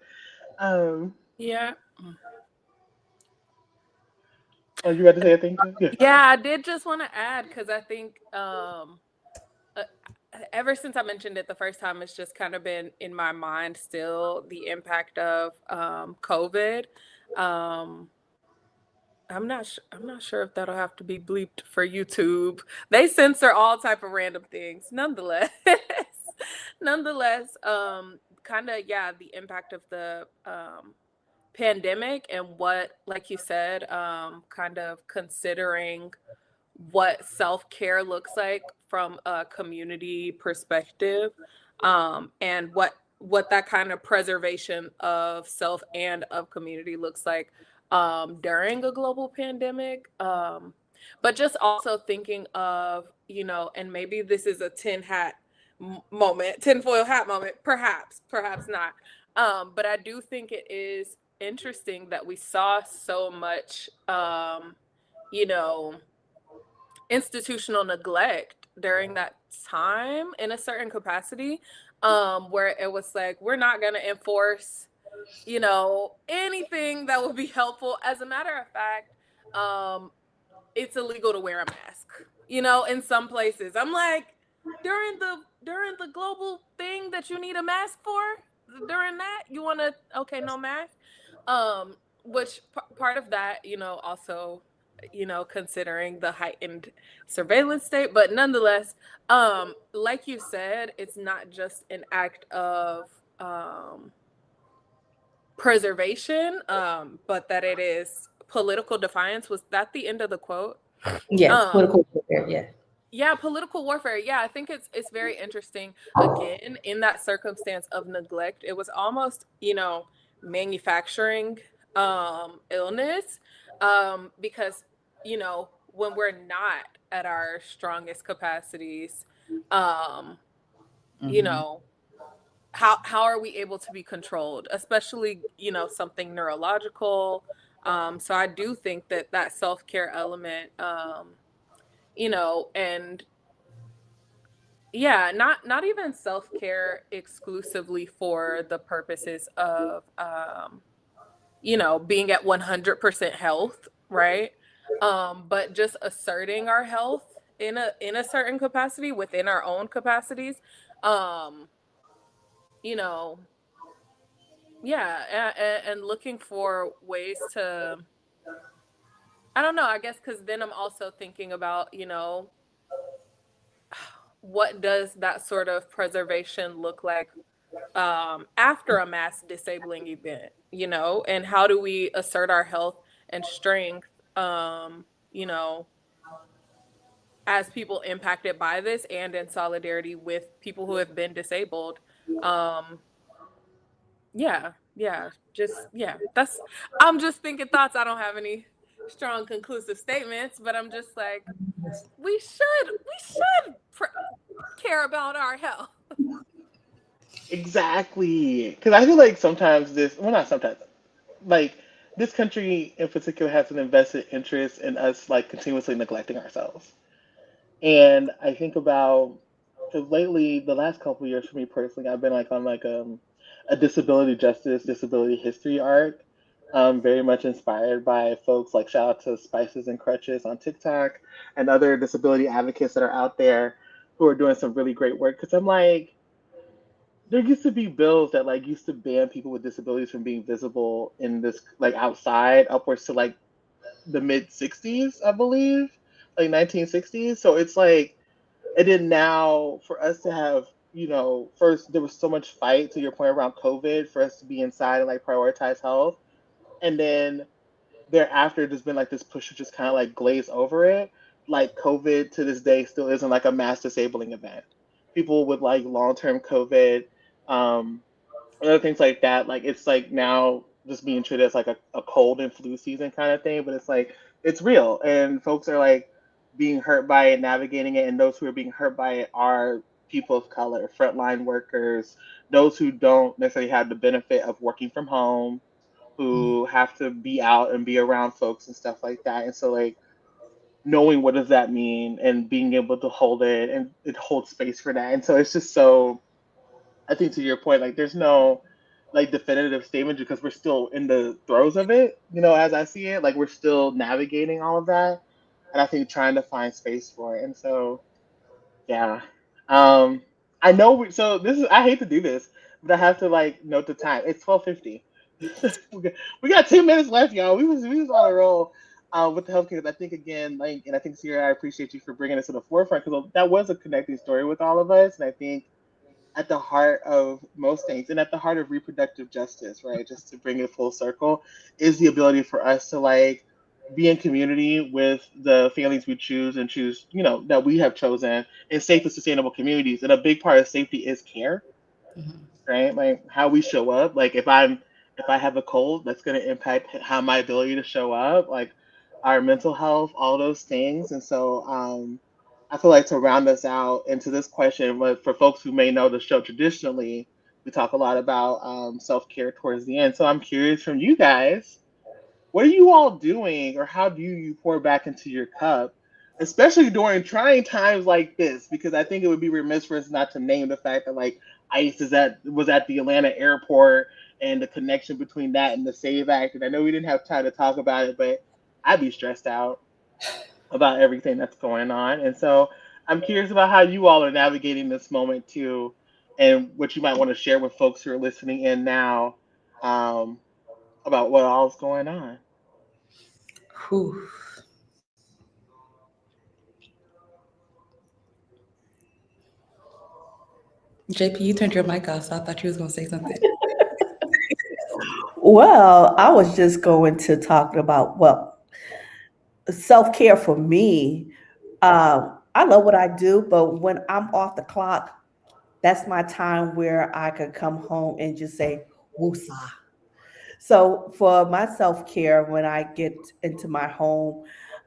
Um, Yeah. are you about to say anything? Yeah. Yeah, I did just want to add because I think uh, ever since I mentioned it the first time, it's just kind of been in my mind still the impact of COVID. Um, I'm not sure if that'll have to be bleeped for YouTube. They censor all type of random things. Nonetheless, nonetheless, kind of yeah, the impact of the pandemic and what, like you said, kind of considering what self-care looks like from a community perspective, and what that kind of preservation of self and of community looks like during a global pandemic, but just also thinking of, and maybe this is a tinfoil hat moment, perhaps not, but I do think it is interesting that we saw so much you know institutional neglect during that time in a certain capacity, where it was like we're not going to enforce anything that would be helpful. As a matter of fact, um it's illegal to wear a mask, in some places. I'm like, during the global thing that you need a mask for, during that you want to, okay, no mask. Which part of that, also considering the heightened surveillance state. But nonetheless, like you said, it's not just an act of preservation, but that it is political defiance. Was that the end of the quote? Yes, political warfare, yeah. Yeah, political warfare. Yeah, I think it's very interesting. Again, in that circumstance of neglect, it was almost, manufacturing illness, because, when we're not at our strongest capacities, how are we able to be controlled, especially, something neurological. So I do think that self-care element, and yeah, not even self-care exclusively for the purposes of being at 100% health, right? But just asserting our health in a certain capacity within our own capacities. You know, yeah, and looking for ways to, I don't know, I guess, because then I'm also thinking about, what does that sort of preservation look like after a mass disabling event, and how do we assert our health and strength, you know, as people impacted by this and in solidarity with people who have been disabled. Um, that's, I'm just thinking thoughts. I don't have any strong conclusive statements, but I'm just like, we should care about our health. Exactly. Because I feel like sometimes well, not sometimes, like this country in particular has an invested interest in us like continuously neglecting ourselves. And I think about, because lately, the last couple of years for me personally, I've been like on like a disability justice, disability history arc, very much inspired by folks like shout out to Spices and Crutches on TikTok and other disability advocates that are out there who are doing some really great work. Because I'm like, there used to be bills that like used to ban people with disabilities from being visible in this like outside upwards to like the mid 60s, I believe, like 1960s. So it's like, and then now for us to have, first there was so much fight to your point around COVID for us to be inside and like prioritize health. And then thereafter, there's been like this push to just kind of like glaze over it. Like COVID to this day still isn't like a mass disabling event. People with like long term COVID, um, and other things like that, like it's like now just being treated as like a cold and flu season kind of thing, but it's like it's real and folks are like being hurt by it, navigating it, and those who are being hurt by it are people of color, frontline workers, those who don't necessarily have the benefit of working from home, who have to be out and be around folks and stuff like that. And so like knowing what does that mean and being able to hold it and it holds space for that. And so it's just so, I think to your point, like there's no like definitive statement because we're still in the throes of it, as I see it. Like we're still navigating all of that. And I think trying to find space for it. And so yeah. I know so this is, I hate to do this, but I have to like note the time. It's 12:50. We got 2 minutes left, y'all. We was on a roll with the healthcare. I think again, like, and I think Sierra, I appreciate you for bringing this to the forefront because that was a connecting story with all of us, and I think at the heart of most things and at the heart of reproductive justice, right? Just to bring it full circle, is the ability for us to like be in community with the families we choose and choose, that we have chosen in safe and sustainable communities. And a big part of safety is care, right? Like how we show up. Like if I have a cold, that's going to impact how my ability to show up, like our mental health, all those things. And so, I feel like to round us out into this question, but for folks who may know the show traditionally, we talk a lot about self care towards the end. So I'm curious from you guys, what are you all doing, or how do you pour back into your cup, especially during trying times like this? Because I think it would be remiss for us not to name the fact that like ICE was at the Atlanta airport and the connection between that and the SAVE Act. And I know we didn't have time to talk about it, but I'd be stressed out about everything that's going on. And so I'm curious about how you all are navigating this moment too, and what you might want to share with folks who are listening in now, um, about what all's going on. Whew. JP, you turned your mic off, so I thought you was gonna say something. Well, I was just going to talk about, well, self-care for me. I love what I do, but when I'm off the clock, that's my time where I could come home and just say woosah. So for my self-care, when I get into my home,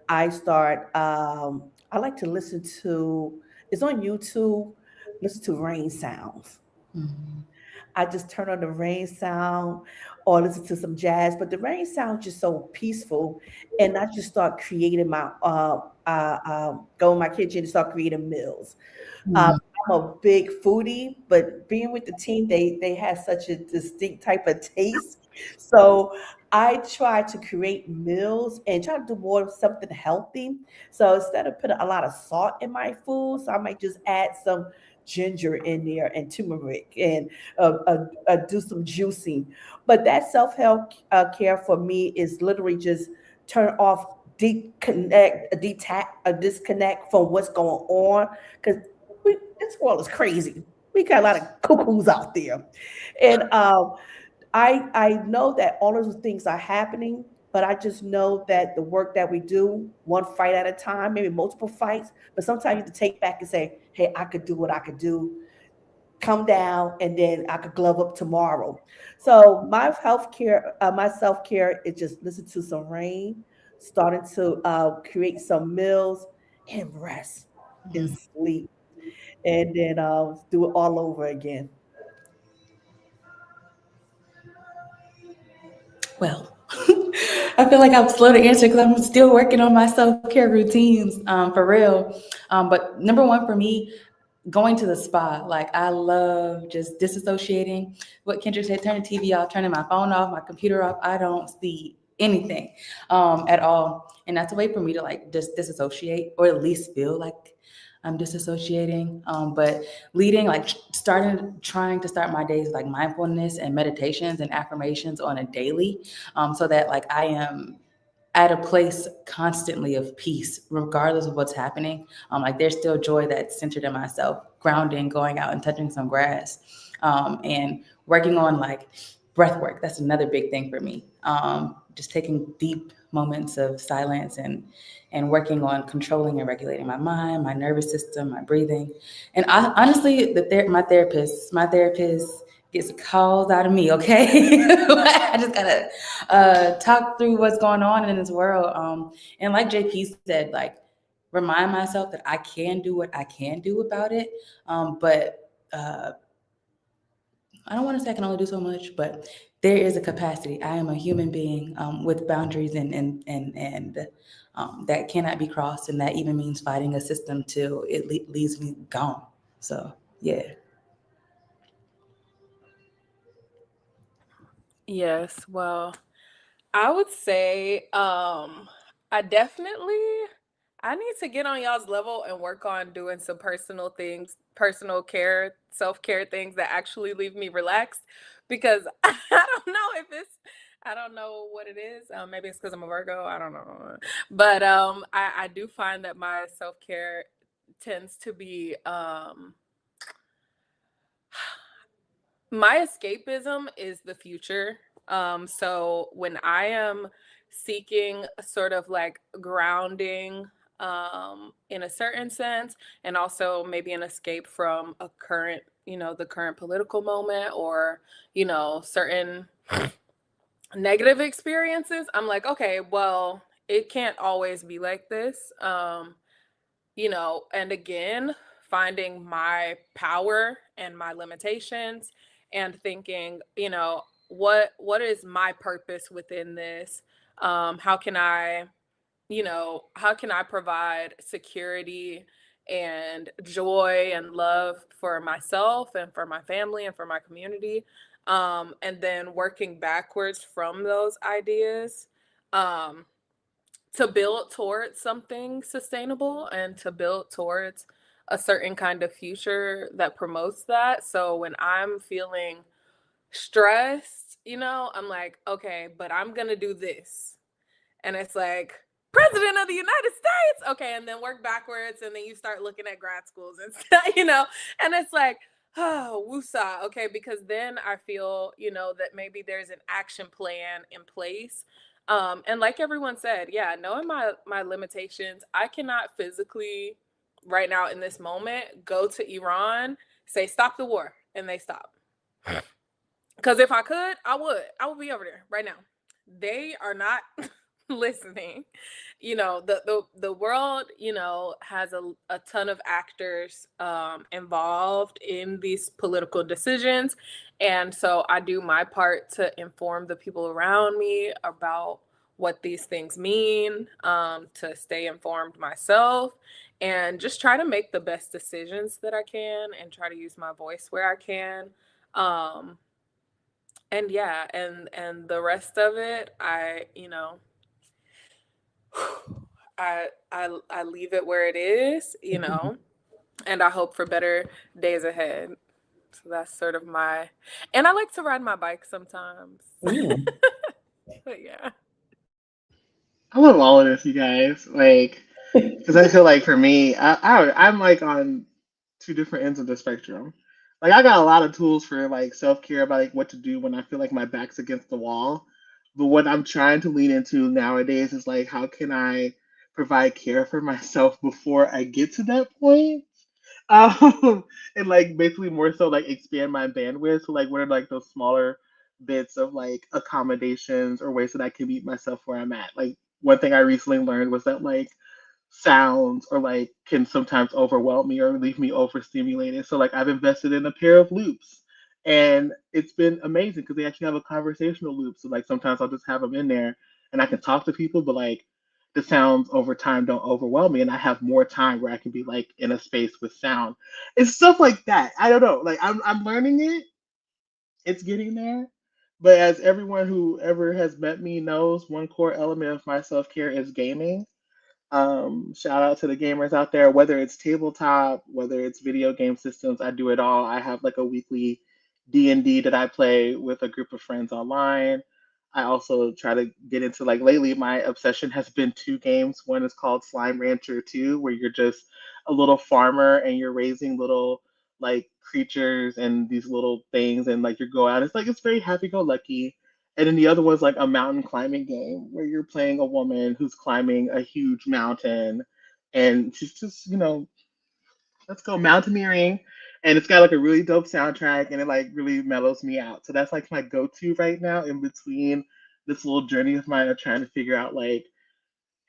I start I like to listen to, it's on YouTube, listen to rain sounds. Mhm. I just turn on the rain sound or listen to some jazz, but the rain sound just so peaceful, and I just start creating my go in my kitchen and start creating meals. Um, Mhm. I'm a big foodie, but being with the team, they have such a distinct type of taste. So I try to create meals and try to do more of something healthy. So instead of putting a lot of salt in my food, so I might just add some ginger in there and turmeric and do some juicing. But that self help care for me is literally just turn off, disconnect from what's going on, because this world is crazy. We got a lot of cuckoos out there, and I know that all of those things are happening, but I just know that the work that we do, one fight at a time, maybe multiple fights, but sometimes you have to take back and say, "Hey, I could do what I could do. Come down, and then I could glove up tomorrow." So my self care is just listen to some rain, starting to create some meals, and rest and Mhm. sleep, and then do it all over again. Well, I feel like I'm slow to answer because I'm still working on my self care routines, for real. But number one for me, going to the spa. Like I love just disassociating. What Kendra said, turn the TV off, turning my phone off, my computer off. I don't see anything at all, and that's a way for me to like just disassociate, or at least feel like I'm disassociating. But leading, like starting, trying to start my days with, like mindfulness and meditations and affirmations on a daily, so that like I am at a place constantly of peace, regardless of what's happening. Like there's still joy that's centered in myself, grounding, going out and touching some grass, and working on like breath work. That's another big thing for me. Just taking deep moments of silence and working on controlling and regulating my mind, my nervous system, my breathing. And I, honestly, my therapist gets calls out of me. Okay, I just gotta talk through what's going on in this world. And like JP said, like remind myself that I can do what I can do about it. But I don't want to say I can only do so much, but there is a capacity. I am a human being, with boundaries and that cannot be crossed, and that even means fighting a system till it leaves me gone. So yeah. Yes, well, I would say I need to get on y'all's level and work on doing some personal things, personal care, self-care things that actually leave me relaxed, because I don't know if it's I don't know what it is. Maybe it's because I'm a Virgo. I don't know. But I do find that my self-care tends to be my escapism is the future. So when I am seeking a sort of like grounding, in a certain sense, and also maybe an escape from a current, the current political moment, or, certain negative experiences, I'm like, okay, well, it can't always be like this. And again, finding my power and my limitations, and thinking, what is my purpose within this? How can I provide security and joy and love for myself and for my family and for my community? And then working backwards from those ideas. Um, to build towards something sustainable and to build towards a certain kind of future that promotes that. So when I'm feeling stressed, I'm like, okay, but I'm going to do this. And it's like, President of the United States. Okay. And then work backwards. And then you start looking at grad schools and stuff, and it's like, Oh, woosah. Okay, because then I feel, that maybe there's an action plan in place. And like everyone said, yeah, knowing my limitations, I cannot physically right now in this moment go to Iran, say stop the war, and they stop. Because if I could, I would be over there right now. They are not listening. The world, has a ton of actors involved in these political decisions. And so I do my part to inform the people around me about what these things mean, to stay informed myself and just try to make the best decisions that I can and try to use my voice where I can. Um, and yeah, and the rest of it, I leave it where it is, and I hope for better days ahead. So that's sort of and I like to ride my bike sometimes. Ooh. But yeah. I love all of this, you guys. Like, because I feel like for me, I'm like on two different ends of the spectrum. Like, I got a lot of tools for like self care about like what to do when I feel like my back's against the wall. But what I'm trying to lean into nowadays is like, how can I provide care for myself before I get to that point? And like basically more so like expand my bandwidth. So like, what are like those smaller bits of like accommodations or ways that I can meet myself where I'm at? Like, one thing I recently learned was that like sounds or like can sometimes overwhelm me or leave me overstimulated. So like I've invested in a pair of loops, and it's been amazing because they actually have a conversational loop. So like sometimes I'll just have them in there and I can talk to people, but like the sounds over time don't overwhelm me, and I have more time where I can be like in a space with sound. It's stuff like that. I don't know. Like I'm learning it. It's getting there. But as everyone who ever has met me knows, one core element of my self care is gaming. Shout out to the gamers out there, whether it's tabletop, whether it's video game systems, I do it all. I have like a weekly D&D that I play with a group of friends online. I also try to get into like lately my obsession has been two games. One is called Slime Rancher 2, where you're just a little farmer and you're raising little like creatures and these little things and like you go out. It's like it's very happy go lucky. And then the other one's like a mountain climbing game where you're playing a woman who's climbing a huge mountain, and she's just, let's go mountaineering. And it's got like a really dope soundtrack, and it like really mellows me out. So that's like my go-to right now in between this little journey of mine of trying to figure out like,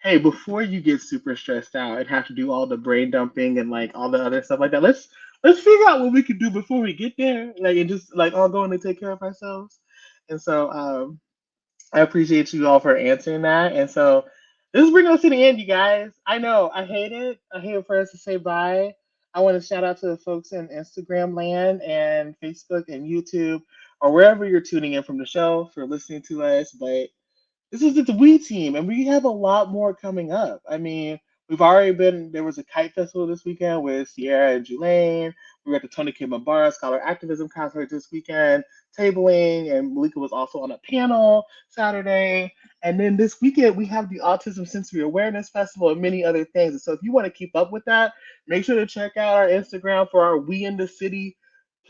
hey, before you get super stressed out and have to do all the brain dumping and like all the other stuff like that, let's figure out what we can do before we get there. Like and just like all going to take care of ourselves. And so I appreciate you all for answering that. And so this is bringing us to the end, you guys. I know I hate it. I hate it for us to say bye. I want to shout out to the folks in Instagram land and Facebook and YouTube or wherever you're tuning in from the show for listening to us. But this is the We team, and we have a lot more coming up. I mean, we've already been, there was a kite festival this weekend with Sierra and Julaine. We were at the Tony K. Mabara Scholar Activism Concert this weekend, tabling, and Malika was also on a panel Saturday. And then this weekend, we have the Autism Sensory Awareness Festival and many other things. And so if you want to keep up with that, make sure to check out our Instagram for our We in the City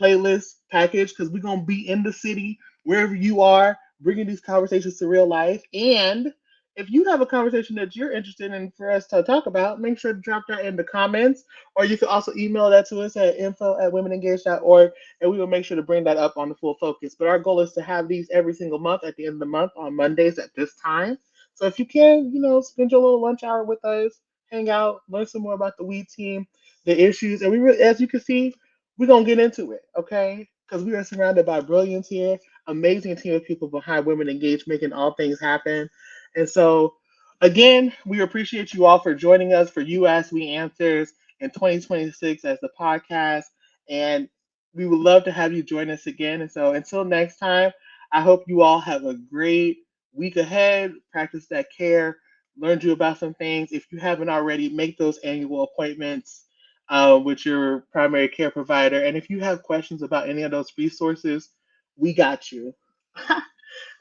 playlist package, because we're going to be in the city wherever you are, bringing these conversations to real life. And if you have a conversation that you're interested in for us to talk about, make sure to drop that in the comments, or you can also email that to us at info@womenengage.org, and we will make sure to bring that up on the Full Focus. But our goal is to have these every single month at the end of the month on Mondays at this time. So if you can, spend your little lunch hour with us, hang out, learn some more about the We team, the issues, and we really, as you can see, we're gonna get into it, okay? Because we are surrounded by brilliance here, amazing team of people behind Women Engaged, making all things happen. And so, again, we appreciate you all for joining us for You Ask, We Answers in 2026 as the podcast. And we would love to have you join us again. And so, until next time, I hope you all have a great week ahead. Practice that care, learned you about some things. If you haven't already, make those annual appointments with your primary care provider. And if you have questions about any of those resources, we got you.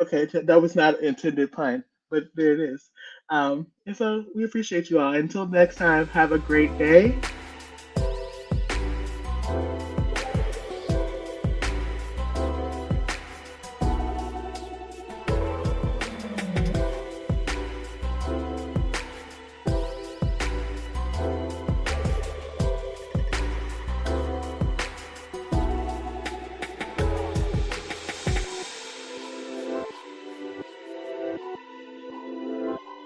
Okay, that was not an intended pun, but there it is. And so we appreciate you all. Until next time, have a great day.